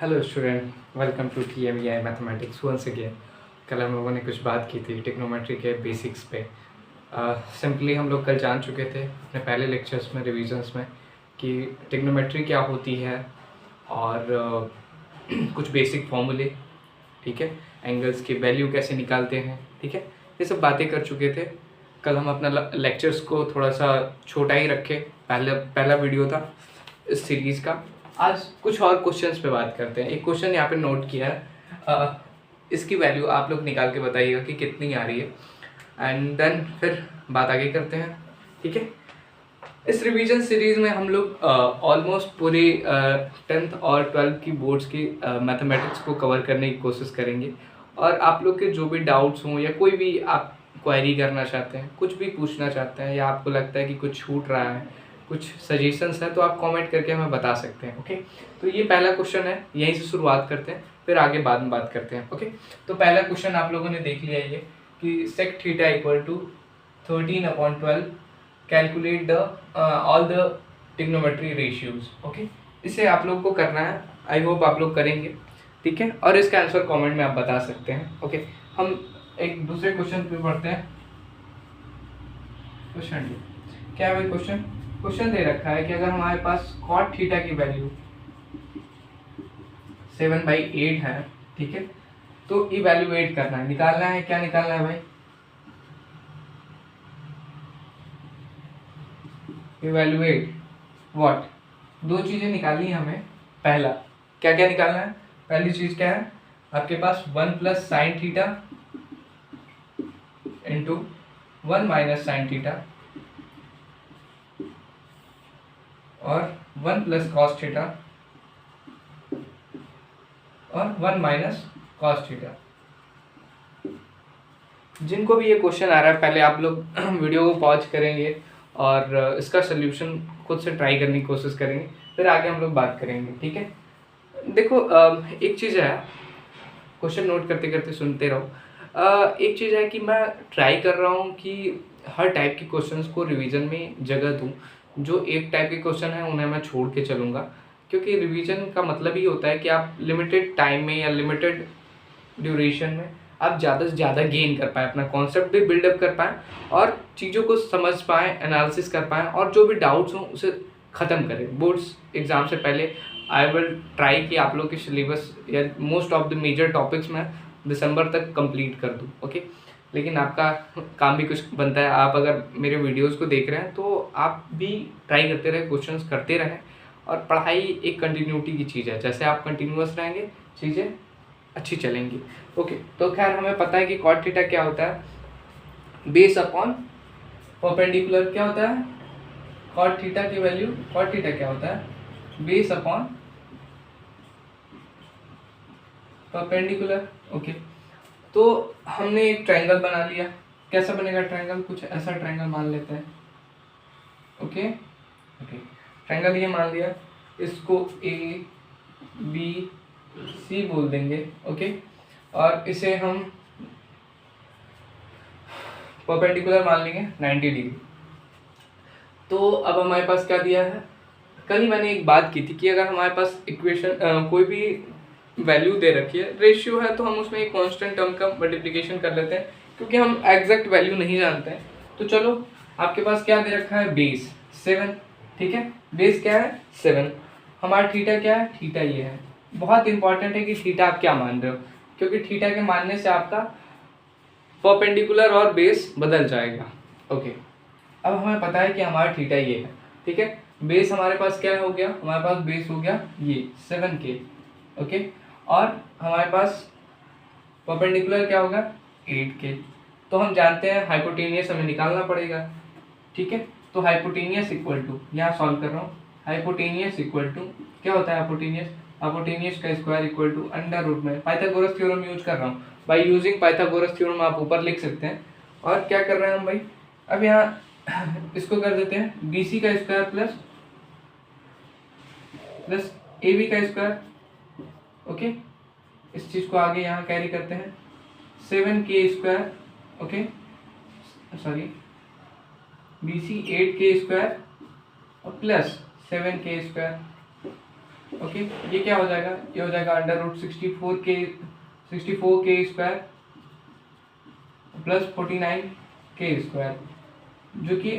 Hello student, welcome to TMEI mathematics once again. कल हम लोगों ने कुछ बात की थी टिग्नोमेट्री के बेसिक्स पे। सिंपली हम लोग कल जान चुके थे अपने पहले लेक्चर्स में, रिविजन्स में, कि टिग्नोमेट्री क्या होती है और कुछ बेसिक फॉर्मूले, ठीक है, एंगल्स की वैल्यू कैसे निकालते हैं, ठीक है, ये सब बातें कर चुके थे। कल हम अपना लेक्चर्स को थोड़ा सा छोटा ही रखे, पहला वीडियो था इस सीरीज़ का। आज कुछ और क्वेश्चंस पे बात करते हैं। एक क्वेश्चन यहाँ पे नोट किया है, इसकी वैल्यू आप लोग निकाल के बताइएगा कि कितनी आ रही है, एंड देन फिर बात आगे करते हैं, ठीक है। इस रिवीजन सीरीज़ में हम लोग ऑलमोस्ट पूरी 10th और 12th की बोर्ड्स की मैथमेटिक्स को कवर करने की कोशिश करेंगे। और आप लोग के जो भी डाउट्स हों या कोई भी आप क्वेरी करना चाहते हैं, कुछ भी पूछना चाहते हैं, या आपको लगता है कि कुछ छूट रहा है, कुछ सजेशंस है, तो आप कमेंट करके हमें बता सकते हैं। ओके, तो ये पहला क्वेश्चन है, यहीं से शुरुआत करते हैं, फिर आगे बाद में बात करते हैं। ओके, तो पहला क्वेश्चन आप लोगों ने देख लिया ये कि sec theta equal to 13/12 calculate the all the trigonometry ratios. Okay, इसे आप लोग को करना है, आई होप आप लोग करेंगे, ठीक है, और इसका आंसर कमेंट में आप बता सकते हैं। ओके, हम एक दूसरे क्वेश्चन पे बढ़ते हैं। क्वेश्चन क्या है भाई? क्वेश्चन दे रखा है कि अगर हमारे पास कॉट थीटा की वैल्यू 7/8 है, ठीक है, तो इवैल्यूएट करना है, निकालना है। क्या निकालना है भाई? Evaluate what? दो चीजें निकालनी है हमें। पहला क्या क्या निकालना है? पहली चीज क्या है आपके पास? 1 plus sine theta into 1 minus sine theta और 1 प्लस कॉस थीटा और 1 माइनस कॉस थीटा। जिनको भी ये क्वेश्चन आ रहा है, पहले आप लोग वीडियो को पॉज करेंगे और इसका सोल्यूशन खुद से ट्राई करने की कोशिश करेंगे, फिर आगे हम लोग बात करेंगे, ठीक है। देखो, एक चीज़ है, क्वेश्चन नोट करते करते सुनते रहो। एक चीज़ है कि मैं ट्राई कर रहा हूँ कि हर टाइप के क्वेश्चंस को रिवीजन में जगह दूँ। जो एक टाइप के क्वेश्चन हैं उन्हें मैं छोड़ के चलूँगा, क्योंकि रिवीजन का मतलब ही होता है कि आप लिमिटेड टाइम में या लिमिटेड ड्यूरेशन में आप ज़्यादा से ज़्यादा गेन कर पाएँ, अपना कॉन्सेप्ट भी बिल्डअप कर पाएँ और चीज़ों को समझ पाएँ, एनालिसिस कर पाएँ, और जो भी डाउट्स हों उसे ख़त्म करें। बोर्ड्स एग्ज़ाम से पहले आई विल ट्राई कि आप लोग के सिलेबस या most of the major topics में दिसंबर तक कंप्लीट कर दूँ। ओके, लेकिन आपका काम भी कुछ बनता है। आप अगर मेरे वीडियोस को देख रहे हैं तो आप भी ट्राई करते रहें, क्वेश्चंस करते रहें, और पढ़ाई एक कंटिन्यूटी की चीज़ है। जैसे आप कंटिन्यूअस रहेंगे, चीज़ें अच्छी चलेंगी। ओके, तो खैर हमें पता है कि कॉट थीटा क्या होता है? Base upon perpendicular. क्या होता है कॉट थीटा की वैल्यू? कॉट थीटा क्या होता है? Base upon perpendicular. ओके, तो हमने एक ट्रायंगल बना लिया। कैसा बनेगा ट्रायंगल? कुछ ऐसा ट्रायंगल मान लेते हैं। ओके ओके, ट्रायंगल ये मान लिया, इसको ABC बोल देंगे। ओके, और इसे हम परपेंडिकुलर मान लेंगे 90 डिग्री। तो अब हमारे पास क्या दिया है? कल ही मैंने एक बात की थी कि अगर हमारे पास इक्वेशन कोई भी वैल्यू दे रखी है, रेशियो है, तो हम उसमें एक कांस्टेंट टर्म का मल्टीप्लिकेशन कर लेते हैं, क्योंकि हम एग्जैक्ट वैल्यू नहीं जानते हैं। तो चलो, आपके पास क्या दे रखा है? बेस 7, ठीक है, बेस क्या है? 7। हमारा थीटा क्या है? थीटा ये है। बहुत इंपॉर्टेंट है कि थीटा आप क्या मान रहे हो, क्योंकि थीटा के मानने से आपका परपेंडिकुलर और बेस बदल जाएगा। ओके, अब हमें पता है कि हमारा थीटा ये है, ठीक है। बेस हमारे पास क्या हो गया? हमारे पास बेस हो गया ये 7K। ओके, और हमारे पास परपेंडिकुलर क्या होगा? 8K। तो हम जानते हैं हाइपोटेनियस हमें निकालना पड़ेगा, ठीक है। तो हाइपोटेनियस इक्वल टू, यहाँ सॉल्व कर रहा हूँ, हाइपोटेनियस इक्वल टू क्या होता है? हाइपोटेनियस, हाइपोटेनियस का square equal to under root में पाइथागोरस थ्योरम यूज कर रहा हूँ। बाय यूजिंग पाइथागोरस थ्योरम आप ऊपर लिख सकते हैं। और क्या कर रहे हैं हम भाई? अब यहाँ इसको कर देते हैं BC का स्क्वायर प्लस AB का स्क्वायर। ओके, इस चीज को आगे यहाँ कैरी करते हैं, 7K square. Okay, sorry, BC 8K square और प्लस 7K स्क्वायर। ओके, ये क्या हो जाएगा, ये हो जाएगा √64k² प्लस 49k², जो कि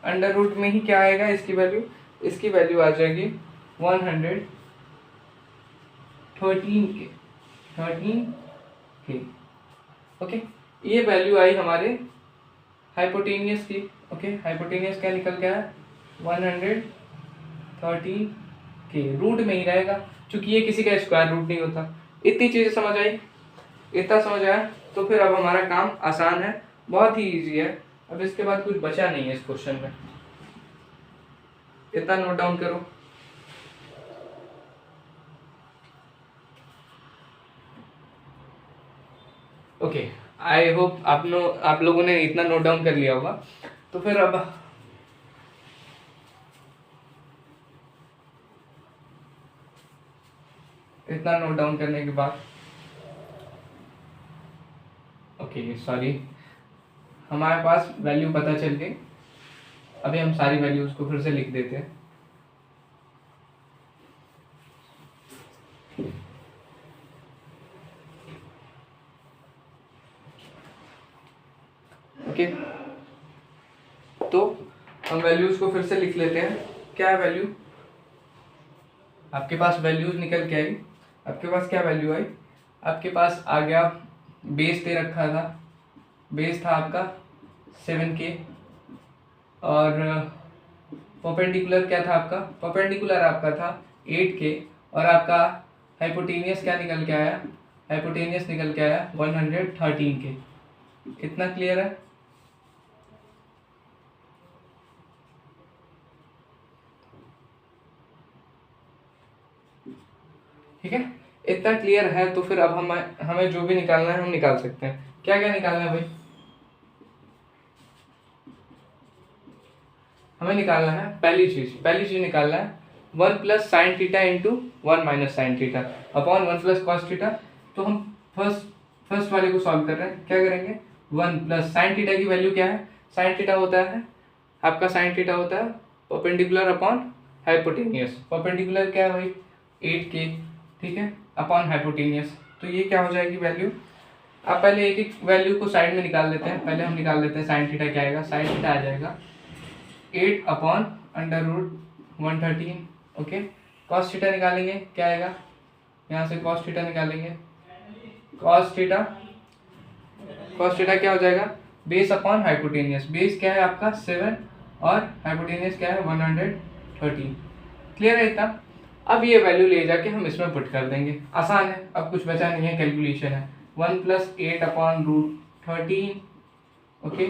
अंडर रूट में ही क्या आएगा इसकी वैल्यू, इसकी वैल्यू आ जाएगी 113k। ओके, ये वैल्यू आई हमारे हाइपोटेनियस की। ओके, हाइपोटेनियस क्या निकल गया है 113k, रूट में ही रहेगा क्योंकि ये किसी का स्क्वायर रूट नहीं होता। इतनी चीज़ें समझ आई, इतना समझ आया तो फिर अब हमारा काम आसान है, बहुत ही इजी है। अब इसके बाद कुछ बचा नहीं है इस क्वेश्चन में, इतना नोट डाउन करो। ओके, आई होप आप लोगों ने इतना नोट डाउन कर लिया होगा। तो फिर अब इतना नोट डाउन करने के बाद, ओके सॉरी, हमारे पास वैल्यू पता चल गई। अभी हम सारी वैल्यूज को फिर से लिख देते हैं। ओके, तो हम वैल्यूज को फिर से लिख लेते हैं। क्या है वैल्यू, आपके पास वैल्यूज निकल के आई। आपके पास क्या वैल्यू आई, आपके पास आ गया बेस दे रखा था, बेस था आपका 7k, और परपेंडिकुलर क्या था आपका, परपेंडिकुलर आपका था 8k, और आपका हाइपोटेनियस क्या निकल के आया, हाइपोटेनियस निकल के आया 113k। इतना क्लियर है। ठीक है, इतना क्लियर है तो फिर अब हमें जो भी निकालना है हम निकाल सकते हैं। क्या क्या निकालना है भाई, हमें निकालना है पहली चीज निकालना है 1 + sin θ into 1 - sin θ upon 1 + cos θ। तो हम फर्स्ट वाले को सॉल्व कर रहे हैं। क्या करेंगे, 1 + sin θ की वैल्यू क्या है, sin θ होता है आपका, sin θ होता है परपेंडिकुलर अपॉन हाइपोटेनियस। परपेंडिकुलर क्या है भाई 8k, ठीक है, अपॉन हाइपोटेनियस। तो ये क्या हो जाएगी वैल्यू, आप पहले एक एक वैल्यू को साइड में निकाल लेते हैं। पहले हम निकाल लेते हैं sin θ क्या आएगा, sin θ आ जाएगा 8 अपॉन √113। ओके, cos θ निकालेंगे, क्या आएगा, यहाँ से cos θ निकालेंगे, cos θ क्या हो जाएगा, बेस अपॉन हाइपोटेनियस। बेस क्या है आपका 7 और हाइपोटेनियस क्या है 113। क्लियर है इतना। अब ये वैल्यू ले जाके हम इसमें पुट कर देंगे, आसान है, अब कुछ बचा नहीं है, कैलकुलेशन है। 1 + 8 अपॉन √13, ओके,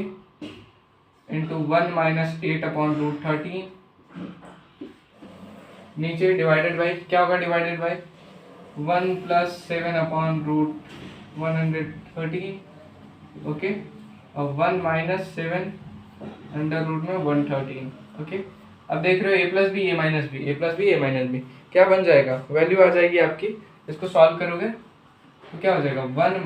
इंटू 1 - 8 अपॉन √13, नीचे डिवाइडेड बाई क्या होगा, डिवाइडेड बाई 1 + 7 अपॉन √113, ओके, और 1 - 7 अंडर रूट में 113। ओके, अब देख रहे हो a + b a - b, a + b a - b क्या बन जाएगा, वैल्यू आ जाएगी आपकी। इसको सॉल्व करोगे तो क्या हो जाएगा 1 - a² -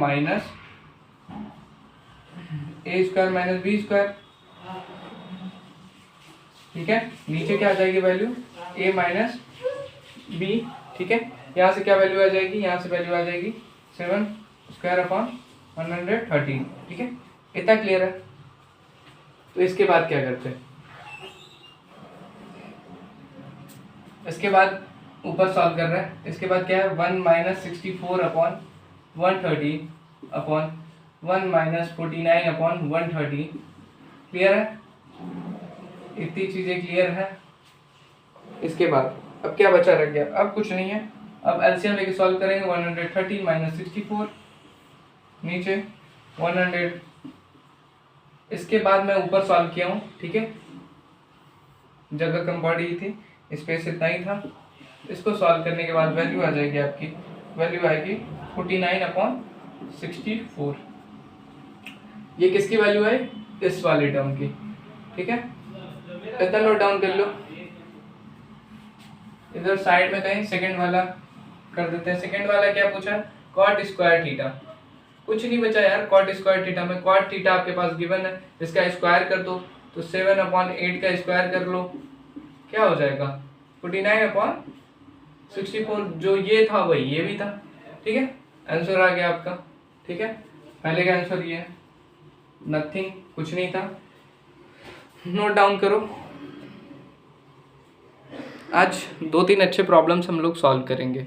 b², ठीक है, नीचे क्या आ जाएगी वैल्यू a - b, ठीक है, यहाँ से क्या वैल्यू आ जाएगी, यहाँ से वैल्यू आ जाएगी 7² अपॉन 113, ठीक है, इतना क्लियर है। तो इसके बाद क्या करते हैं, इसके बाद ऊपर सॉल्व कर रहे हैं। इसके बाद क्या है 1 - 64 अपॉन 130 अपॉन 1 - 49 अपॉन 130। क्लियर है, इतनी चीज़ें क्लियर है। इसके बाद अब क्या बचा रह गया, अब कुछ नहीं है। अब एलसीएम लेके सॉल्व करेंगे, 130 - 64 नीचे 100। इसके बाद मैं ऊपर सॉल्व किया हूँ, ठीक है, जगह कम पड़ रही थी, स्पेस इतना ही था। इसको सॉल्व करने के बाद वैल्यू आ जाएगी आपकी, वैल्यू आएगी 49 अपॉन 64। ये किसकी वैल्यू है, इस वाले टर्म की, ठीक है, इतना नोट डाउन कर लो। इधर साइड में कहीं सेकंड वाला कर देते हैं। सेकंड वाला क्या पूछा, cot² थीटा, कुछ नहीं बचा यार। cot² थीटा में cot थीटा आपके पास गिवन है, इसका स्क्वायर कर दो तो 7/8 का स्क्वायर कर लो, क्या हो जाएगा 49 अपॉन 64 जो ये था वही ये भी था, ठीक है। आंसर आ गया आपका, ठीक है। पहले का आंसर ये है, नथिंग, कुछ नहीं था। नोट डाउन करो। आज 2-3 अच्छे प्रॉब्लम्स हम लोग सॉल्व करेंगे।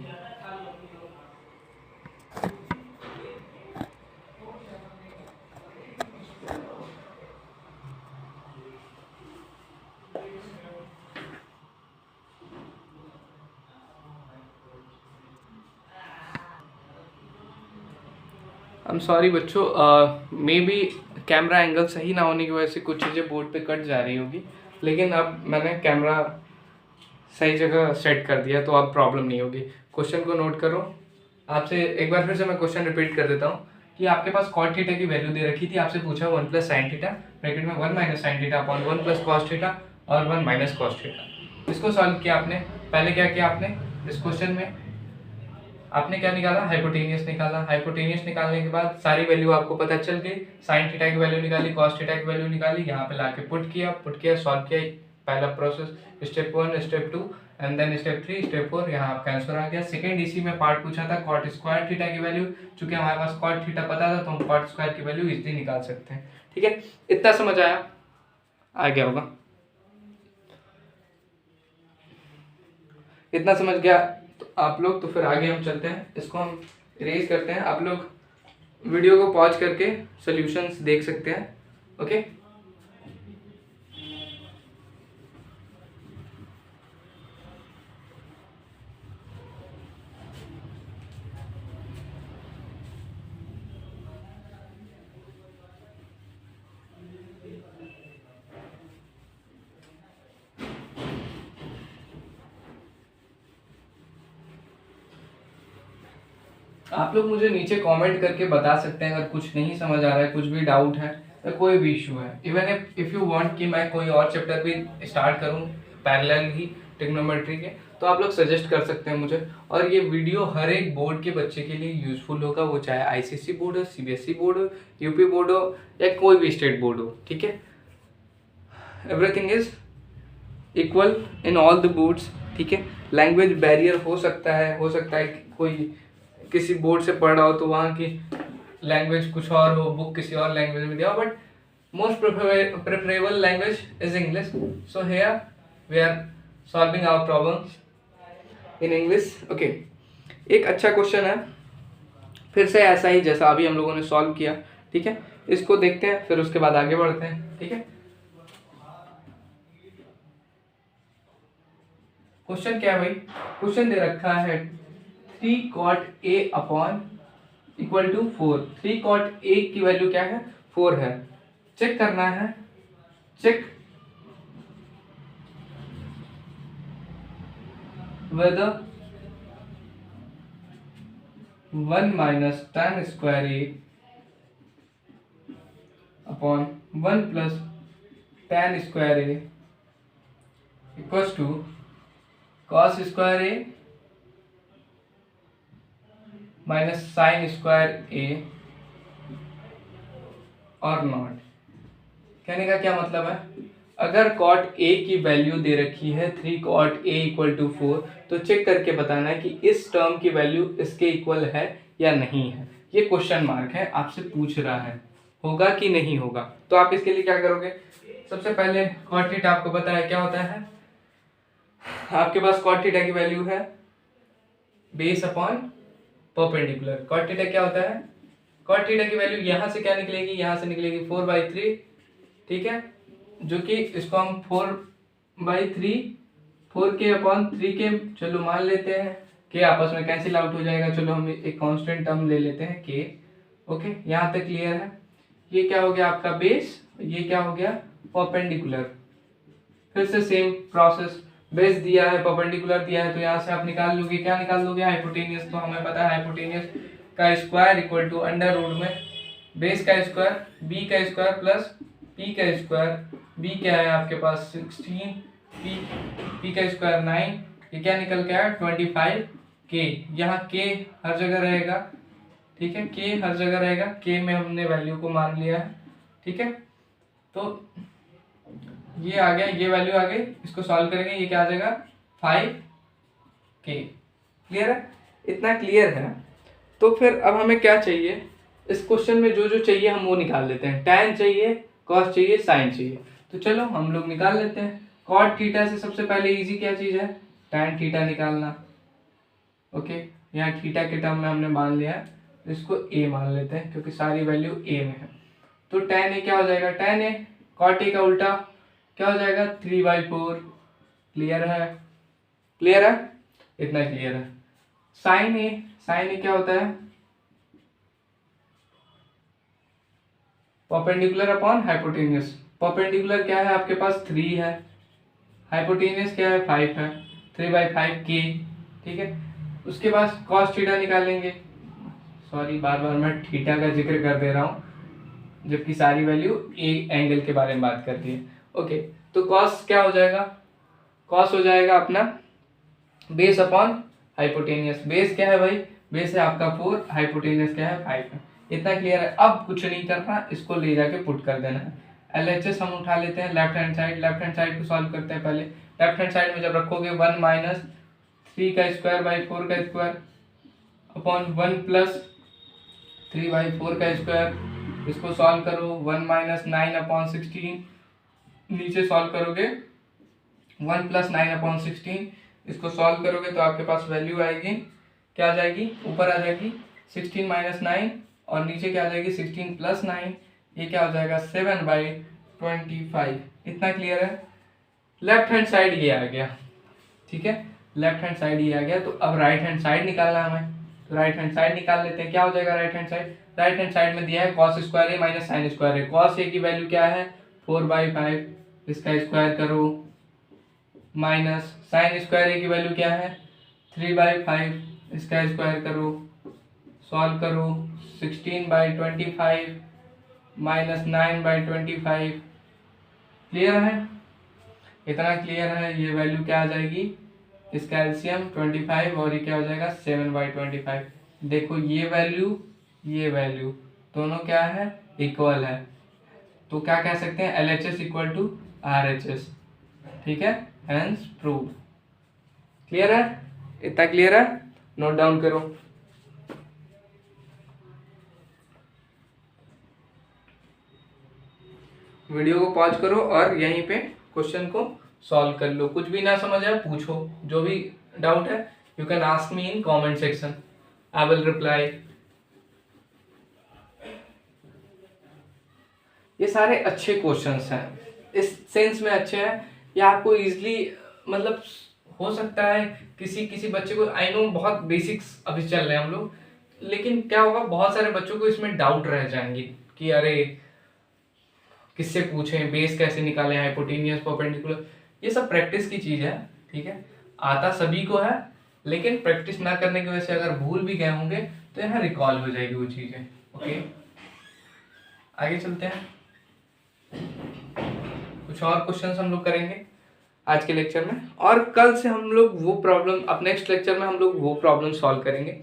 आई एम सॉरी बच्चों, मे बी कैमरा एंगल सही ना होने की वजह से कुछ चीज़ें बोर्ड पे कट जा रही होगी, लेकिन अब मैंने कैमरा सही जगह सेट कर दिया तो अब प्रॉब्लम नहीं होगी। क्वेश्चन को नोट करो। आपसे एक बार फिर से मैं क्वेश्चन रिपीट कर देता हूँ कि आपके पास कॉट थीटा की वैल्यू दे रखी थी, आपसे पूछा 1 प्लस साइन थीटा ब्रैकेट में 1 minus sine theta upon 1 plus cos theta और 1 माइनस कॉस थीटा। इसको सॉल्व किया आपने। पहले क्या किया आपने, इस क्वेश्चन में आपने क्या निकाला, हाइपोटेनियस निकाला। हाइपोटेनियस निकालने के बाद सारी वैल्यू आपको पता चल गई, साइन थीटा की वैल्यू निकाली, कॉस थीटा की वैल्यू निकाली, यहाँ पे लाके पुट किया, सॉल्व किया। पहला process step 1, step 2 and then step 3, step 4, यहाँ आपका आंसर आ गया। सेकंड इसी में पार्ट पूछा था कॉट स्क्वायर थीटा की वैल्यू, चूंकि हमारे पास कॉट थीटा पता था तो हम कॉट स्क्वायर की वैल्यू इजीली निकाल सकते हैं, ठीक है। इतना समझ आया, आ गया होगा, इतना समझ गया तो आप लोग। तो फिर आगे हम चलते हैं, इसको हम इरेज करते हैं। आप लोग वीडियो को पॉज करके सॉल्यूशंस देख सकते हैं, ओके। आप लोग मुझे नीचे कमेंट करके बता सकते हैं अगर कुछ नहीं समझ आ रहा है, कुछ भी डाउट है या कोई भी इशू है। इवन इफ यू वांट कि मैं कोई और चैप्टर भी स्टार्ट करूं पैरेलल ही ट्रिग्नोमेट्री के, तो आप लोग सजेस्ट कर सकते हैं मुझे। और ये वीडियो हर एक बोर्ड के बच्चे के लिए यूजफुल होगा, वो चाहे आईसीएसई बोर्ड हो, सीबीएसई बोर्ड हो, यूपी बोर्ड हो या कोई भी स्टेट बोर्ड हो, ठीक है। Everything is equal in all the boards, ठीक है। लैंग्वेज बैरियर हो सकता है कि कोई किसी बोर्ड से पढ़ रहा हो तो वहाँ की लैंग्वेज कुछ और हो, बुक किसी और लैंग्वेज में दिया हो, but most preferable language is English. So here we are solving our problems in English, okay. एक अच्छा क्वेश्चन है, फिर से ऐसा ही जैसा अभी हम लोगों ने सॉल्व किया, ठीक है। इसको देखते हैं फिर उसके बाद आगे बढ़ते हैं, ठीक है। क्वेश्चन क्या है भाई, क्वेश्चन दे रखा है 3 cot a upon equal to 4। 3 cot a की वैल्यू क्या है, 4 है। चेक करना है, check whether 1 minus tan square a upon 1 plus tan square a equals to cos square a minus sine square a और नॉट। कहने का क्या मतलब है, अगर कॉट ए की वैल्यू दे रखी है 3 cot a इक्वल टू 4, तो चेक करके बताना है कि इस टर्म की वैल्यू इसके इक्वल है या नहीं है। ये क्वेश्चन मार्क है, आपसे पूछ रहा है होगा कि नहीं होगा। तो आप इसके लिए क्या करोगे, सबसे पहले कॉट थीटा आपको पता है क्या होता है, आपके पास कॉट थीटा की वैल्यू है base upon perpendicular. Cot theta क्या होता है, कॉट थीटा की वैल्यू यहाँ से क्या निकलेगी, यहाँ से निकलेगी 4/3, ठीक है। जो कि इसको हम 4/3 4 के अपॉन 3 के चलो मान लेते हैं, के आपस में कैंसिल आउट हो जाएगा। चलो हम एक कांस्टेंट टर्म ले लेते हैं के, ओके। यहाँ तक क्लियर है। ये क्या हो गया आपका बेस, ये क्या हो गया परपेंडिकुलर। फिर से सेम प्रोसेस, बेस दिया है परपेंडिकुलर दिया है तो यहाँ से आप निकाल लोगे, क्या निकाल लोगे, हाइपोटेनियस। तो हमें पता है हाइपोटेनियस का square equal to under root में बेस का स्क्वायर बी का स्क्वायर प्लस पी का स्क्वायर। बी क्या है आपके पास 16, पी का स्क्वायर 9, ये क्या निकल के आया 25 के। यहाँ के हर जगह रहेगा, ठीक है, के हर जगह रहेगा, के में हमने वैल्यू को मान लिया है, ठीक है। तो ये आ गया, ये वैल्यू आ गई, इसको सॉल्व करेंगे, ये क्या आ जाएगा 5 के, क्लियर है? इतना क्लियर है। तो फिर अब हमें क्या चाहिए, इस क्वेश्चन में जो जो चाहिए हम वो निकाल लेते हैं। tan चाहिए, cos चाहिए, sin चाहिए। तो चलो हम लोग निकाल लेते हैं। cot थीटा से सबसे पहले इजी क्या चीज़ है, tan थीटा निकालना। ओके, यहाँ थीटा के टर्म में हमने मान लिया है, तो इसको a मान लेते हैं क्योंकि सारी वैल्यू a में है। तो tan a क्या हो जाएगा, tan a cot a का उल्टा क्या हो जाएगा, 3/4। क्लियर है? क्लियर है? इतना क्लियर है। sin a क्या होता है, परपेंडिकुलर अपॉन हाइपोटेन्यूस। परपेंडिकुलर क्या है आपके पास, 3 है, हाइपोटेन्यूस क्या है, 5 है, 3/5 k। ठीक है, उसके बाद cos थीटा निकालेंगे। सॉरी, बार बार मैं थीटा का जिक्र कर दे रहा हूँ जबकि सारी वैल्यू ए एंगल के बारे में बात करती है। ओके, तो cos क्या हो जाएगा, cos हो जाएगा अपना बेस अपॉन हाइपोटेनियस। बेस क्या है भाई, बेस है आपका 4, हाइपोटेनियस क्या है 5 है। इतना क्लियर है? अब कुछ नहीं करना, इसको ले जाके पुट कर देना है। LHS हम उठा लेते हैं left hand side. Left hand side को सॉल्व करते हैं पहले। लेफ्ट हैंड साइड में जब रखोगे 1 माइनस 3 का स्क्वायर बाई 4 का स्क्वायर अपॉन 1 प्लस 3/4 का स्क्वायर। इसको सॉल्व करो, 1 माइनस 9 अपॉन 16, नीचे सॉल्व करोगे 1 प्लस 9 अपॉन 16। इसको सॉल्व करोगे तो आपके पास वैल्यू आएगी, क्या आ जाएगी, ऊपर आ जाएगी 16 माइनस 9 और नीचे क्या आ जाएगी 16 प्लस 9। ये क्या हो जाएगा 7/25। इतना क्लियर है? लेफ्ट हैंड साइड ये आ गया। ठीक है, लेफ्ट हैंड साइड ये आ गया। तो अब राइट हैंड साइड निकालना है हमें, तो राइट हैंड साइड निकाल लेते हैं। क्या हो जाएगा right hand side, right hand side में दिया है cos स्क्वायर ए माइनस साइन स्क्वायर ए। cos ए की वैल्यू क्या है 4/5, इसका स्क्वायर करो, माइनस साइन स्क्वायर ए की वैल्यू क्या है 3/5, इसका स्क्वायर करो, सॉल्व करो, 16/25 माइनस 9/25। क्लियर है? इतना क्लियर है? ये वैल्यू क्या आ जाएगी, इसका एलसीएम 25 और ये क्या हो जाएगा 7/25। देखो ये वैल्यू दोनों क्या है, इक्वल है। तो क्या कह सकते हैं, LHS इक्वल टू RHS। ठीक है, हेंस प्रूव। क्लियर है? इतना क्लियर है? नोट डाउन करो। वीडियो को पॉज करो और यहीं पे क्वेश्चन को सॉल्व कर लो। कुछ भी ना समझ आए पूछो, जो भी डाउट है you can ask me in comment section, I will reply. ये सारे अच्छे क्वेश्चंस हैं, इस सेंस में अच्छे हैं, ये आपको इजीली मतलब हो सकता है किसी बच्चे को, आई नो बहुत बेसिक्स अभी चल रहे हैं हम लोग, लेकिन क्या होगा बहुत सारे बच्चों को इसमें डाउट रह जाएंगे कि अरे किससे पूछें, बेस कैसे निकालें, हाइपोटेनियस, परपेंडिकुलर, ये सब प्रैक्टिस की चीज़ है। ठीक है, आता सभी को है, लेकिन प्रैक्टिस ना करने की वजह से अगर भूल भी गए होंगे तो यहाँ रिकॉल हो जाएगी वो चीज़ें। ओके, आगे चलते हैं। कुछ और क्वेश्चंस हम लोग करेंगे आज के लेक्चर में, और कल से हम लोग वो प्रॉब्लम, अब नेक्स्ट लेक्चर में हम लोग वो प्रॉब्लम सॉल्व करेंगे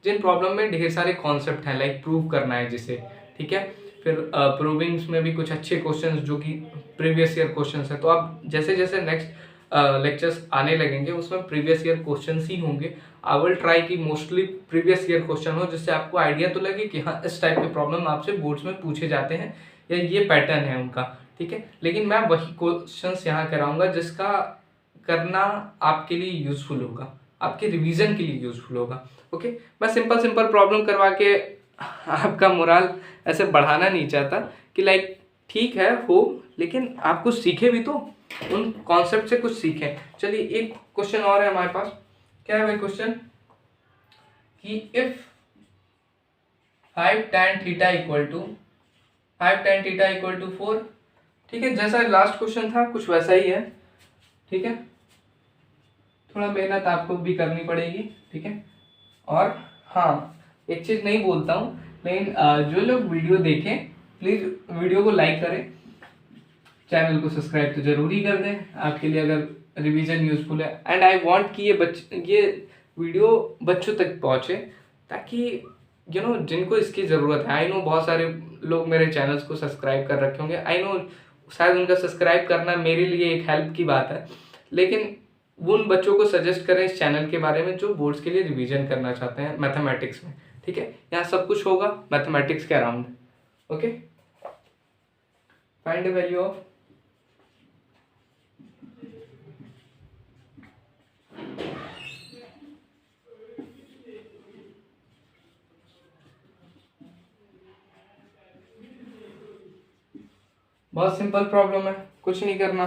जिन प्रॉब्लम में ढेर सारे कॉन्सेप्ट हैं, लाइक प्रूव करना है जिसे। ठीक है, फिर प्रूविंग्स में भी कुछ अच्छे क्वेश्चंस जो कि प्रीवियस ईयर क्वेश्चंस हैं। तो अब जैसे जैसे नेक्स्ट लेक्चर्स आने लगेंगे उसमें प्रीवियस ईयर क्वेश्चंस ही होंगे। आई विल ट्राई कि मोस्टली प्रीवियस ईयर क्वेश्चन हो, जिससे आपको आइडिया तो लगे कि हाँ इस टाइप के प्रॉब्लम आपसे बोर्ड्स में पूछे जाते हैं या ये पैटर्न है उनका। ठीक है, लेकिन मैं वही क्वेश्चंस यहाँ कराऊंगा जिसका करना आपके लिए यूजफुल होगा, आपके रिवीजन के लिए यूजफुल होगा। ओके, मैं सिंपल प्रॉब्लम करवा के आपका मोरल ऐसे बढ़ाना नहीं चाहता कि लाइक ठीक है हो, लेकिन आप कुछ सीखे भी तो, उन कॉन्सेप्ट से कुछ सीखें। चलिए एक क्वेश्चन और है हमारे पास। क्या है भाई क्वेश्चन, कि if 5 tan theta equal to 4। ठीक है, जैसा लास्ट क्वेश्चन था कुछ वैसा ही है। ठीक है, थोड़ा मेहनत आपको भी करनी पड़ेगी। ठीक है, और हाँ एक चीज़ नहीं बोलता हूँ, लेकिन जो लोग वीडियो देखें प्लीज़ वीडियो को लाइक करें, चैनल को सब्सक्राइब तो ज़रूरी कर दें आपके लिए अगर रिवीजन यूज़फुल है। एंड आई वांट कि ये वीडियो बच्चों तक पहुँचे, ताकि यू नो जिनको इसकी ज़रूरत है। आई नो बहुत सारे लोग मेरे चैनल्स को सब्सक्राइब कर रखे होंगे, आई नो शायद उनका सब्सक्राइब करना मेरे लिए एक हेल्प की बात है, लेकिन उन बच्चों को सजेस्ट करें इस चैनल के बारे में जो बोर्ड्स के लिए रिवीजन करना चाहते हैं मैथमेटिक्स में, ठीक है। यहाँ सब कुछ होगा मैथमेटिक्स के around. Okay, find the value of बहुत सिंपल प्रॉब्लम है, कुछ नहीं करना।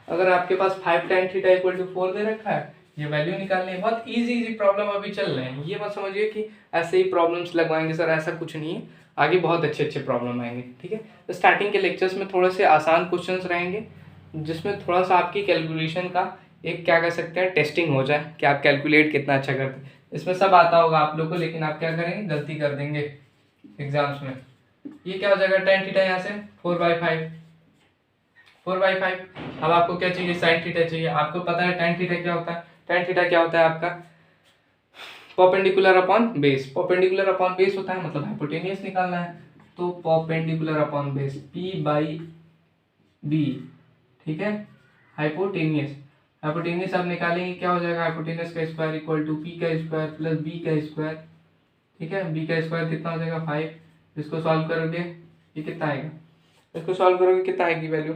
अगर आपके पास 5 tan थीटा इक्वल टू 4 दे रखा है, ये वैल्यू निकालनी है। बहुत इजी प्रॉब्लम अभी चल रहे हैं, ये मत समझिए कि ऐसे ही प्रॉब्लम्स लगवाएंगे सर, ऐसा कुछ नहीं है। आगे बहुत अच्छे प्रॉब्लम आएंगे, ठीक है। तो स्टार्टिंग के लेक्चर्स में थोड़े से आसान क्वेश्चंस रहेंगे, जिसमें थोड़ा सा आपकी कैलकुलेशन का एक क्या कह सकते हैं टेस्टिंग हो जाए कि आप कैलकुलेट कितना अच्छा करते हैं। इसमें सब आता होगा आप लोग को, लेकिन आप क्या करेंगे, गलती कर देंगे एग्जाम्स में। ये क्या हो जाएगा, tan थीटा यहाँ से 4/5, 4/5। अब आपको क्या चाहिए, sin थीटा चाहिए। आपको पता है tan थीटा क्या होता है, tan थीटा क्या होता है आपका perpendicular upon base. Perpendicular upon base होता है, मतलब हाइपोटेनियस निकालना है। तो परपेंडिकुलर अपॉन बेस P/B, ठीक है। हाइपोटेनियस, हाइपोटेनियस आप निकालेंगे, क्या हो जाएगा, हाइपोटेनियस का स्क्वायर इक्वल टू P का स्क्वायर प्लस B का स्क्वायर, ठीक है। B का स्क्वायर कितना हो जाएगा 5। इसको सॉल्व करोगे ये कितना आएगा, इसको सॉल्व करोगे कितना आएगी वैल्यू,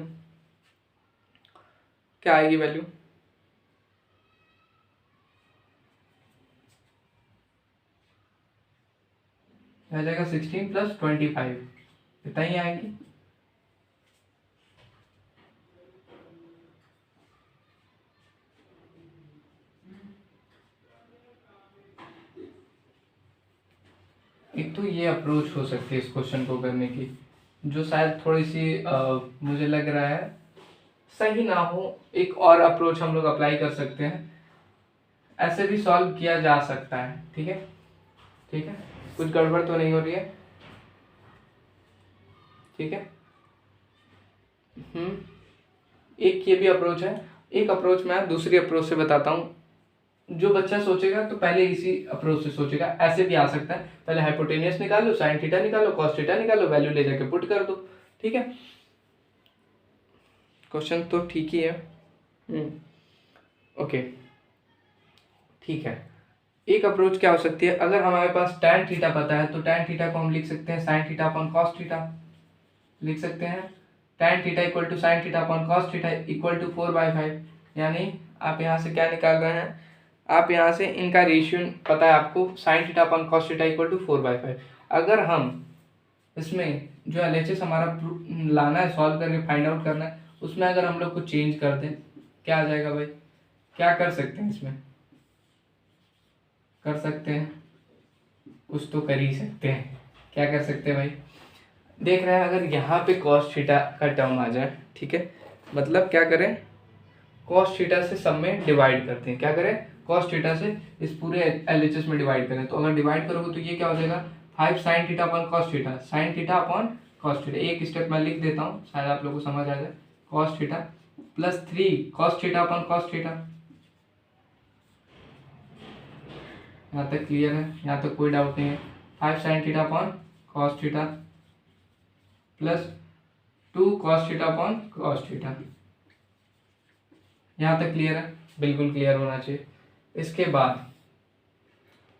क्या आएगी वैल्यू, आ जाएगा 16 + 25, कितना ही आएगी। एक तो ये अप्रोच हो सकती है इस क्वेश्चन को करने की, जो शायद थोड़ी सी मुझे लग रहा है सही ना हो। एक और अप्रोच हम लोग अप्लाई कर सकते हैं, ऐसे भी सॉल्व किया जा सकता है, ठीक है, ठीक है। कुछ गड़बड़ तो नहीं हो रही है, ठीक है। एक ये भी अप्रोच है। एक अप्रोच मैं दूसरी अप्रोच से बताता हूँ। जो बच्चा सोचेगा तो पहले इसी अप्रोच से सोचेगा, ऐसे भी आ सकता है। पहले हाइपोटेनियस निकालो, sin थीटा निकालो, cos थीटा निकालो, वैल्यू ले जाके पुट कर दो, ठीक है। क्वेश्चन तो ठीक ही है। ओके, ठीक है। एक अप्रोच क्या हो सकती है, अगर हमारे पास tan थीटा पता है तो tan थीटा को हम लिख सकते हैं sin theta upon cos theta, लिख सकते हैं tan theta equal to sin theta upon cos theta equal to 4/5। यानी आप यहाँ से क्या निकाल रहे हैं, आप यहाँ से इनका रेशियो पता है आपको, sin theta upon cos theta equal to 4/5। अगर हम इसमें जो LHS हमारा लाना है, सॉल्व करके फाइंड आउट करना है, उसमें अगर हम लोग कुछ चेंज कर दें, क्या आ जाएगा भाई, क्या कर सकते हैं इसमें, कर सकते हैं कुछ तो कर ही सकते हैं। क्या कर सकते हैं भाई, देख रहे हैं, अगर यहाँ पे cos थीटा का टर्म आ जाए, ठीक है, मतलब क्या करें, cos थीटा से सब में डिवाइड करते हैं। क्या करें, cos थीटा से इस पूरे LHS में डिवाइड करें। तो अगर डिवाइड करोगे तो ये क्या हो जाएगा 5 sin theta upon cos theta, sin theta upon cos theta. एक स्टेप मैं लिख देता हूँ, शायद आप लोगों को समझ आ जाए। cos theta plus 3 cos theta upon cos theta. यहाँ तक क्लियर है, यहाँ तक कोई डाउट नहीं है। 5 sin theta upon cos theta plus 2 cos theta upon cos theta. यहाँ तक क्लियर है, बिल्कुल क्लियर होना चाहिए। इसके बाद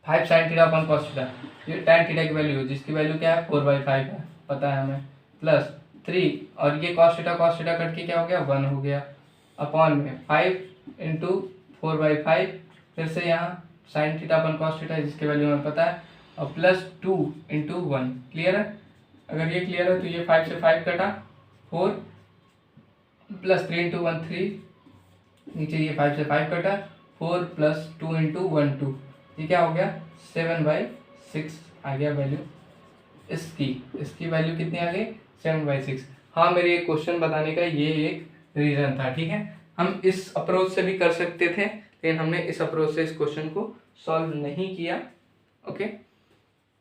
5 sin theta upon cos theta, ये tan थीटा की वैल्यू, जिसकी वैल्यू क्या है 4/5 है, पता है हमें, प्लस 3, और ये cos थीटा कट के क्या हो गया 1 हो गया, अपॉन में 5 इंटू 4/5, फिर से यहाँ sin theta upon cos theta जिसकी वैल्यू हमें पता है, और प्लस 2 इंटू 1। क्लियर है, अगर ये क्लियर है तो ये 5 से 5 कटा, 4 प्लस 3 इंटू 1 3, नीचे ये 5 से 5 कटा, 4 प्लस 2 इंटू 1 2, ये क्या हो गया 7/6 आ गया वैल्यू इसकी वैल्यू कितनी आ गई 7/6। हाँ, मेरे एक क्वेश्चन बताने का ये एक रीज़न था, ठीक है। हम इस अप्रोच से भी कर सकते थे, लेकिन हमने इस अप्रोच से इस क्वेश्चन को सॉल्व नहीं किया। ओके,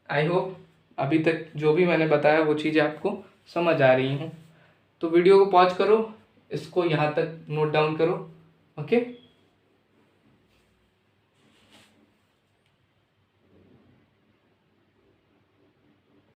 आई होप अभी तक जो भी मैंने बताया वो चीज़ें आपको समझ आ रही हूँ। तो वीडियो को पॉज करो, इसको यहाँ तक नोट डाउन करो। ओके।